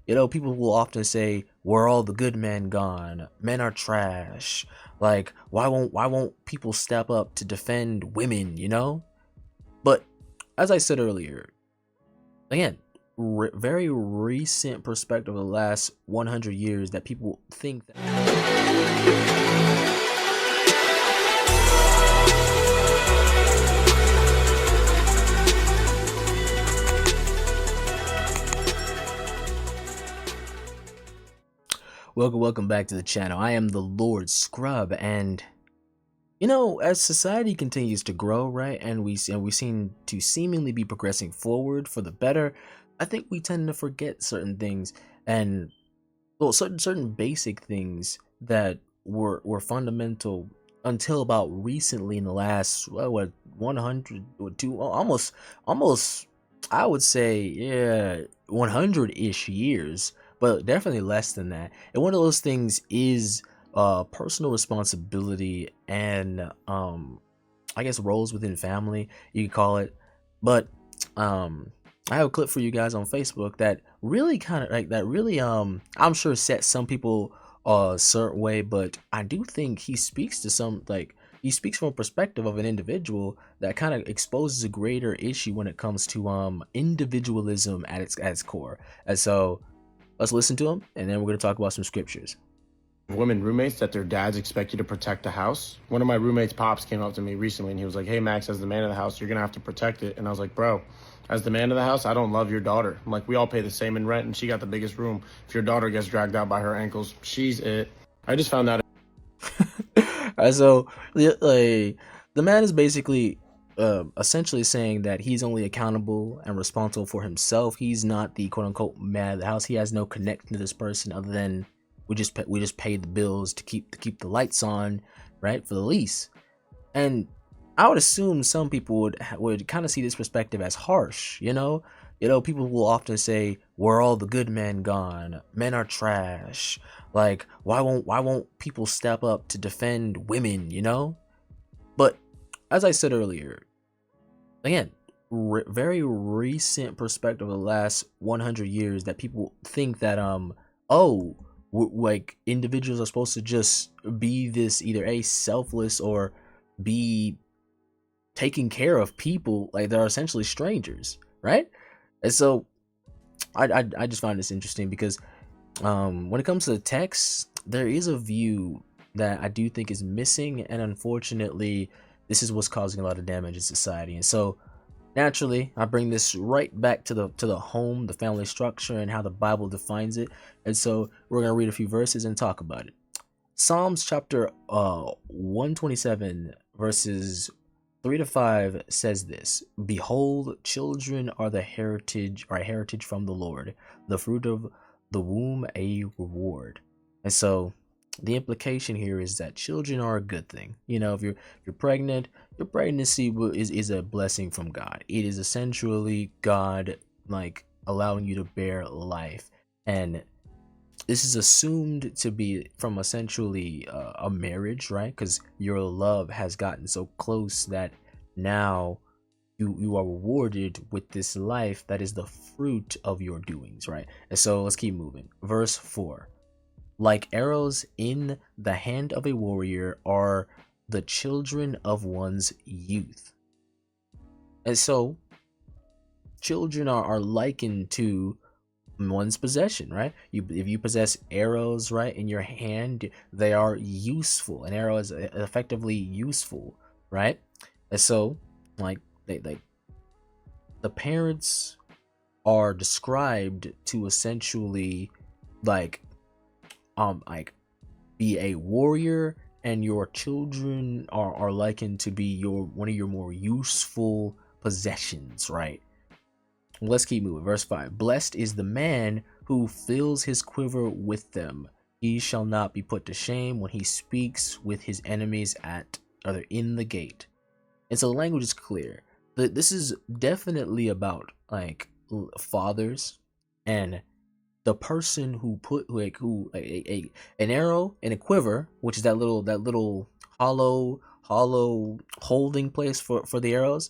People will often say, "Where all the good men gone? Men are trash." Like, why won't people step up to defend women? But as I said earlier, again, very recent perspective of the last 100 years that people think that. Welcome back to the channel. I am the Lord Scrub, and as society continues to grow, right, and we seem to seemingly be progressing forward for the better, I think we tend to forget certain things, and well, certain basic things that were fundamental until about recently in the last what 100 or two almost I would say, yeah, 100-ish years, but definitely less than that. And one of those things is personal responsibility and I guess roles within family, you could call it. But I have a clip for you guys on Facebook that really kind of like that really I'm sure set some people a certain way, but I do think he speaks to some, like, he speaks from a perspective of an individual that kind of exposes a greater issue when it comes to individualism at its core. And so let's listen to him, and then we're going to talk about some scriptures. Women roommates that their dads expect you to protect the house. One of my roommates' pops came up to me recently and he was like, "Hey Max, as the man of the house, you're gonna have to protect it." And I was like, "Bro, as the man of the house, I don't love your daughter. I'm like, we all pay the same in rent and she got the biggest room. If your daughter gets dragged out by her ankles, she's it." I just found that So the man is basically essentially saying that he's only accountable and responsible for himself. He's not the quote unquote man of the house. He has no connection to this person other than we just pay the bills to keep the lights on, right, for the lease. And I would assume some people would kind of see this perspective as harsh. People will often say, "Where all the good men gone? Men are trash." Like, why won't people step up to defend women? But as I said earlier, again, very recent perspective of the last 100 years that people think that oh, like individuals are supposed to just be this either a selfless or be taking care of people like they're essentially strangers, right? And so I just find this interesting because when it comes to the text, there is a view that I do think is missing, and unfortunately, this is what's causing a lot of damage in society. And so naturally, I bring this right back to the home, the family structure, and how the Bible defines it. And so we're gonna read a few verses and talk about it. Psalms chapter 127 verses 3 to 5 says this: "Behold, children are the heritage, or a heritage from the Lord, the fruit of the womb a reward." And so the implication here is that children are a good thing. If you're pregnant, your pregnancy is a blessing from God. It is essentially God, like, allowing you to bear life. And this is assumed to be from essentially a marriage, right? Because your love has gotten so close that now you are rewarded with this life that is the fruit of your doings, right? And so let's keep moving. Verse 4: "Like arrows in the hand of a warrior are the children of one's youth." And so children are likened to one's possession, right? If you possess arrows, right, in your hand, they are useful. An arrow is effectively useful, right? And so, like, they the parents are described to essentially, like, like, be a warrior, and your children are likened to be one of your more useful possessions, right? Let's keep moving. Verse 5: "Blessed is the man who fills his quiver with them. He shall not be put to shame when he speaks with his enemies in the gate." And so the language is clear. This is definitely about, like, fathers, and the person who put, like, an arrow in a quiver, which is that little hollow holding place for the arrows,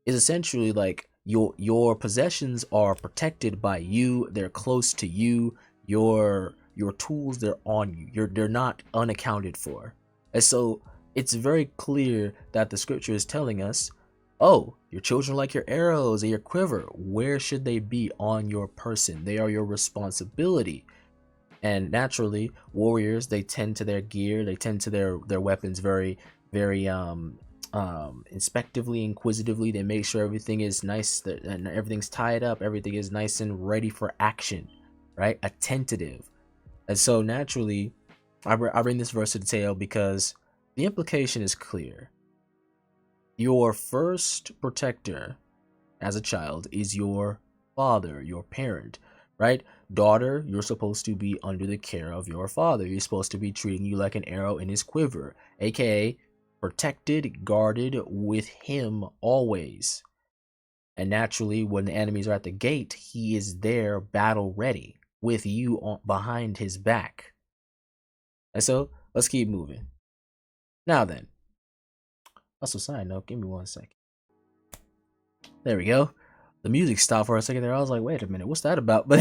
is essentially like your possessions are protected by you. They're close to you. Your tools, they're on you. They're not unaccounted for. And so it's very clear that the scripture is telling us, oh, your children are like your arrows and your quiver. Where should they be? On your person. They are your responsibility. And naturally, warriors, they tend to their gear, they tend to their weapons very, very inspectively, inquisitively. They make sure everything is nice and everything's tied up, everything is nice and ready for action, right? Attentive. And so naturally, I bring this verse to the table because the implication is clear. Your first protector as a child is your father, your parent, right? Daughter, you're supposed to be under the care of your father. You're supposed to be treating you like an arrow in his quiver, aka protected, guarded with him always. And naturally, when the enemies are at the gate, he is there battle ready with you behind his back. And so let's keep moving. Now then, also side note, give me 1 second. There we go. The music stopped for a second there. I was like, wait a minute, what's that about? But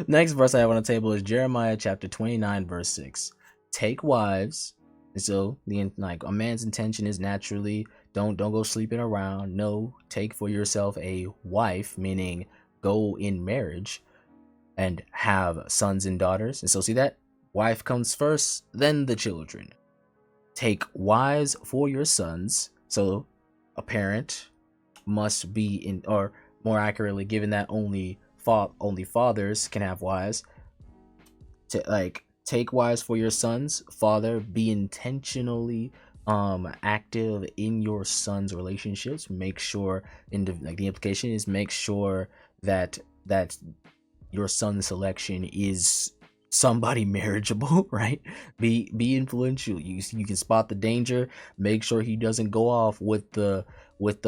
next verse I have on the table is Jeremiah chapter 29, verse 6. Take wives. And so a man's intention is naturally don't go sleeping around. No, take for yourself a wife, meaning go in marriage and have sons and daughters. And so see that? Wife comes first, then the children. Take wives for your sons. So a parent must be in, or more accurately, given that only fathers can have wives, to take wives for your sons. Father, be intentionally active in your son's relationships. Make sure the implication is make sure that your son's selection is somebody marriageable, right? Be influential. You can spot the danger. Make sure he doesn't go off with the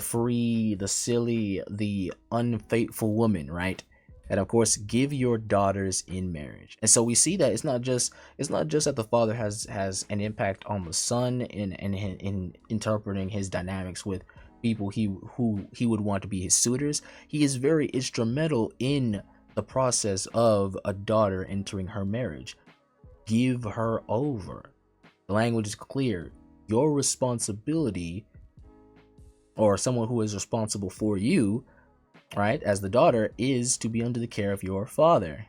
free, the silly, the unfaithful woman, right? And of course, give your daughters in marriage. And so we see that it's not just that the father has an impact on the son in interpreting his dynamics with people who he would want to be his suitors. He is very instrumental in the process of a daughter entering her marriage. Give her over. The language is clear. Your responsibility, or someone who is responsible for you, right, as the daughter, is to be under the care of your father.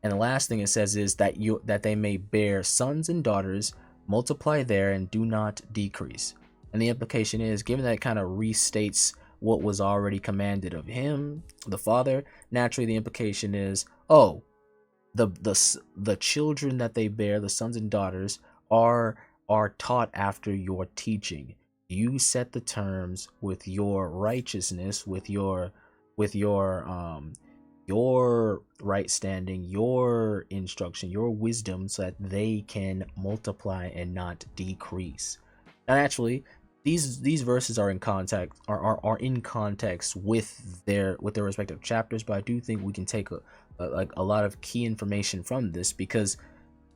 And the last thing it says is that they may bear sons and daughters, multiply there and do not decrease. And the implication is, given that it kind of restates what was already commanded of him, the father, naturally the implication is, oh, the children that they bear, the sons and daughters, are taught after your teaching. You set the terms with your righteousness, with your right standing, your instruction, your wisdom, so that they can multiply and not decrease. And actually, these verses are in context in context with their respective chapters, but I do think we can take a lot of key information from this, because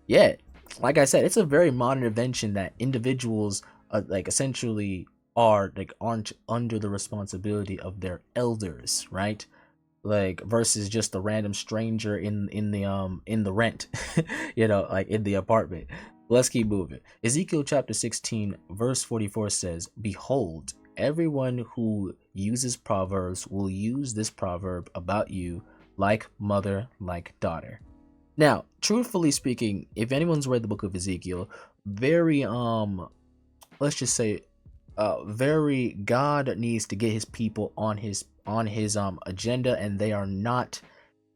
yeah, like I said, it's a very modern invention that individuals essentially aren't under the responsibility of their elders, right? Versus just a random stranger in the rent, in the apartment. Let's keep moving. Ezekiel chapter 16 verse 44 says, behold, everyone who uses proverbs will use this proverb about you, like mother, like daughter. Now, truthfully speaking, if anyone's read the book of Ezekiel, very let's just say very God needs to get his people on his agenda, and they are not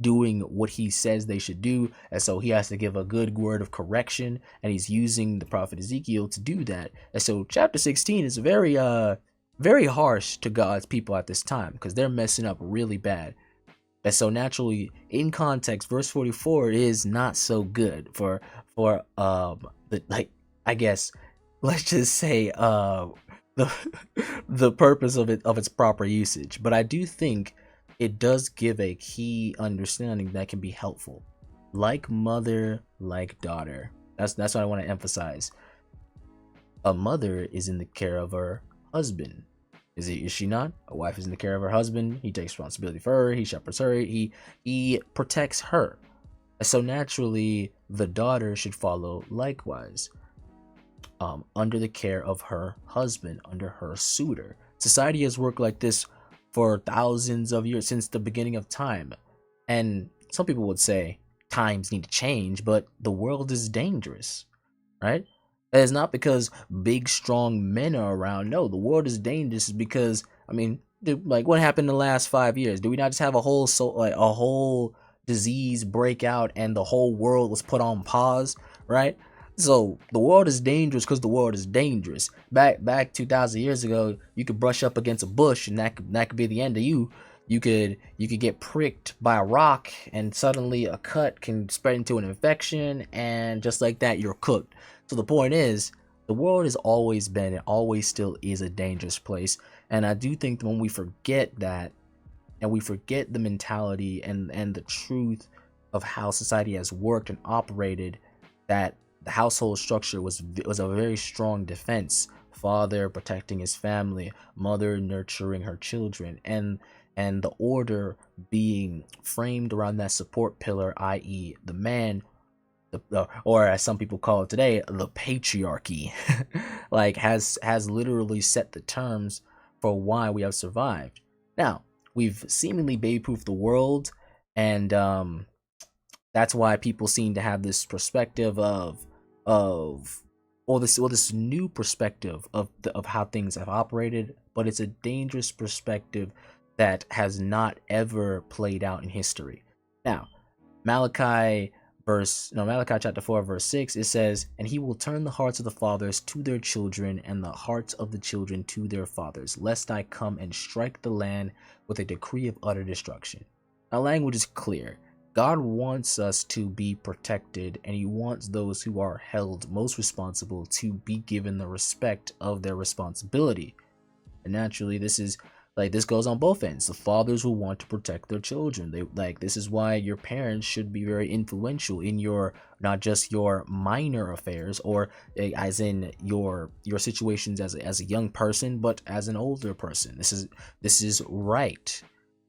doing what he says they should do, and so he has to give a good word of correction, and he's using the prophet Ezekiel to do that. And so chapter 16 is very harsh to God's people at this time, because they're messing up really bad. And so naturally, in context, verse 44 is not so good for I guess, let's just say the purpose of its proper usage. But I do think it does give a key understanding that can be helpful. Like mother, like daughter. That's what I want to emphasize. A mother is in the care of her husband. Is she not? A wife is in the care of her husband. He takes responsibility for her. He shepherds her. He protects her. So naturally, the daughter should follow likewise, under the care of her husband, under her suitor. Society has worked like this for thousands of years, since the beginning of time. And some people would say times need to change, but the world is dangerous, right? It's not because big, strong men are around. No, the world is dangerous because, I mean, dude, like what happened in the last 5 years? Did we not just have a whole disease break out and the whole world was put on pause, right? So the world is dangerous because the world is dangerous. Back 2,000 years ago, you could brush up against a bush and that could be the end of you. You could get pricked by a rock and suddenly a cut can spread into an infection, and just like that you're cooked. So the point is, the world has always been and always still is a dangerous place. And I do think that when we forget that, and we forget the mentality and the truth of how society has worked and operated, that the household structure was a very strong defense. Father protecting his family, mother nurturing her children, and the order being framed around that support pillar, i.e., the man, or as some people call it today, the patriarchy, like has literally set the terms for why we have survived. Now, we've seemingly baby-proofed the world, and that's why people seem to have this perspective this new perspective of how things have operated, but it's a dangerous perspective that has not ever played out in history. Now, Malachi chapter 4 verse 6, it says, "And he will turn the hearts of the fathers to their children, and the hearts of the children to their fathers, lest I come and strike the land with a decree of utter destruction." Our language is clear. God wants us to be protected, and he wants those who are held most responsible to be given the respect of their responsibility. And naturally, this goes on both ends. The fathers will want to protect their children. This is why your parents should be very influential in your, not just your minor affairs, or as in your situations as a young person, but as an older person. This is right.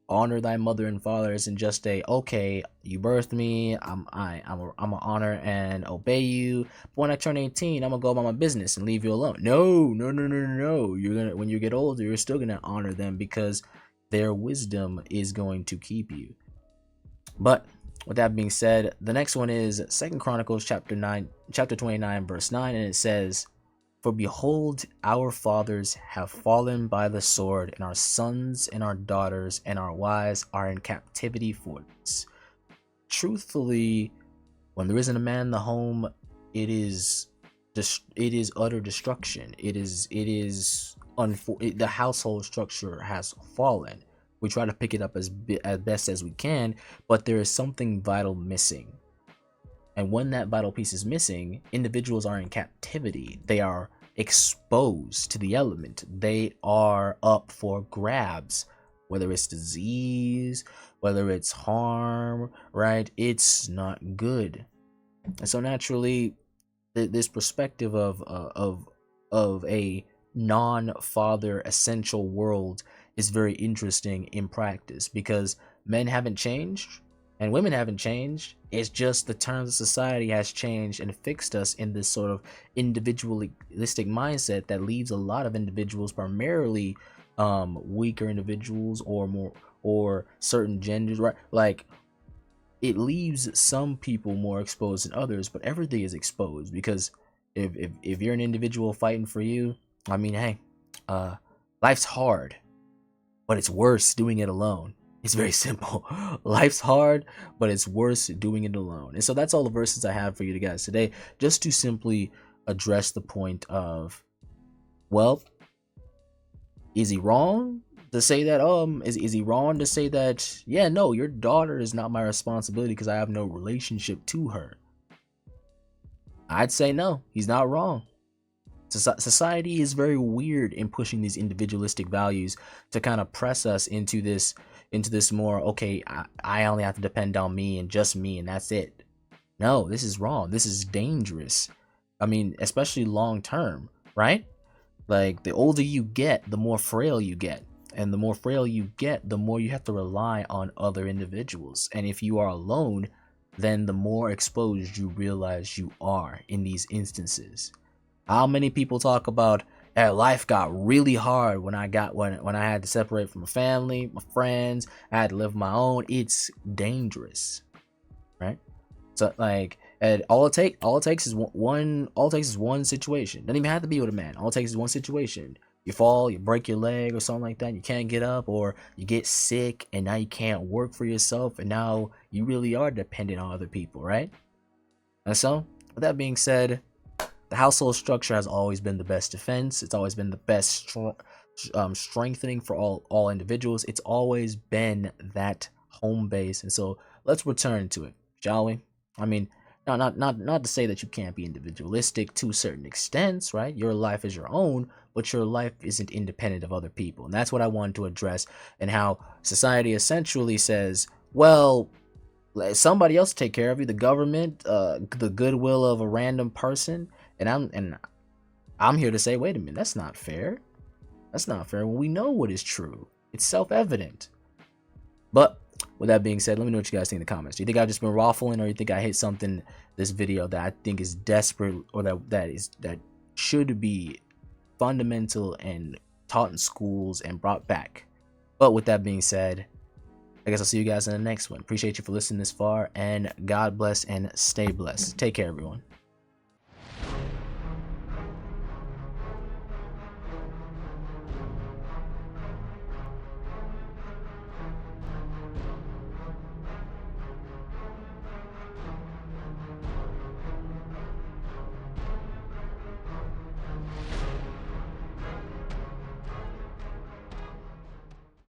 Honor thy mother and father isn't just okay, you birthed me, I'm gonna honor and obey you, but when I turn 18, I'm gonna go about my business and leave you alone. No. When you get older, you're still gonna honor them, because their wisdom is going to keep you. But with that being said, the next one is 2 Chronicles chapter 29 verse 9, and it says, "For behold, our fathers have fallen by the sword, and our sons and our daughters and our wives are in captivity for this." Truthfully, when there isn't a man in the home, it is utter destruction. The household structure has fallen. We try to pick it up as best as we can, but there is something vital missing. And when that vital piece is missing, individuals are in captivity. They are exposed to the element. They are up for grabs, whether it's disease, whether it's harm, right? It's not good. And so naturally, this perspective of a non-father essential world is very interesting in practice, because men haven't changed and women haven't changed. It's just the terms of society has changed and fixed us in this sort of individualistic mindset that leaves a lot of individuals, primarily weaker individuals or certain genders, right? Like, it leaves some people more exposed than others, but everything is exposed, because if you're an individual fighting for you, I mean, hey, life's hard, but it's worse doing it alone. It's very simple. Life's hard, but it's worse doing it alone. And so that's all the verses I have for you guys today, just to simply address the point of, well, is he wrong to say that, is he wrong to say that, yeah, no, your daughter is not my responsibility because I have no relationship to her? I'd say no, he's not wrong. Society is very weird in pushing these individualistic values to kind of press us into this more, okay, I only have to depend on me and just me, and that's it. No, this is wrong. This is dangerous. I mean, especially long term, right? Like, the older you get, the more frail you get. And the more frail you get, the more you have to rely on other individuals. And if you are alone, then the more exposed you realize you are in these instances. How many people talk about, hey, life got really hard when I had to separate from my family, my friends, I had to live my own. It's dangerous, right? So like, and all it takes is one situation. Doesn't even have to be with a man. All it takes is one situation. You fall, you break your leg or something like that, you can't get up, or you get sick and now you can't work for yourself, and now you really are dependent on other people, right? And so, with that being said, the household structure has always been the best defense. It's always been the best strengthening for all individuals. It's always been that home base, and so let's return to it, shall we? I mean, not to say that you can't be individualistic to certain extents, right? Your life is your own, but your life isn't independent of other people. And that's what I wanted to address, and how society essentially says, well, let somebody else take care of you, the government, the goodwill of a random person. And I'm here to say, wait a minute, that's not fair. That's not fair when we know what is true. It's self-evident. But with that being said, let me know what you guys think in the comments. Do you think I've just been waffling, or you think I hit something this video that I think is desperate, or that should be fundamental and taught in schools and brought back? But with that being said, I guess I'll see you guys in the next one. Appreciate you for listening this far, and God bless and stay blessed. Take care, everyone.